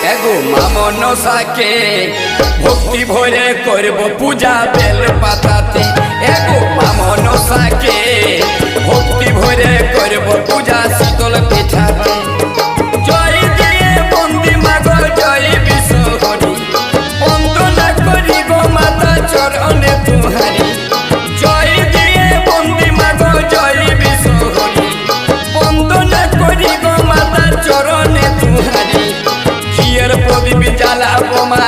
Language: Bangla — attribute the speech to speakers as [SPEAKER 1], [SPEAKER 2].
[SPEAKER 1] এগো মা মনসাকে ভক্তি ভরে করব পূজা বেল পাতাতে। এগো মা মনসাকে ভক্তি ভরে করব পূজা শীতল পিঠাতে। জয় দিয়ে বন্দি মাগো জয় বিশ্বহরি, বন্দনা করি গো মাতা চরণে তুহারি। জয় দিয়ে বন্দি মাগো জয় বিশ্বহরি, বন্দনা করি গো মাতা চরণে তুহারি। ঘিয়ের প্রদীপ জ্বালাবো মা।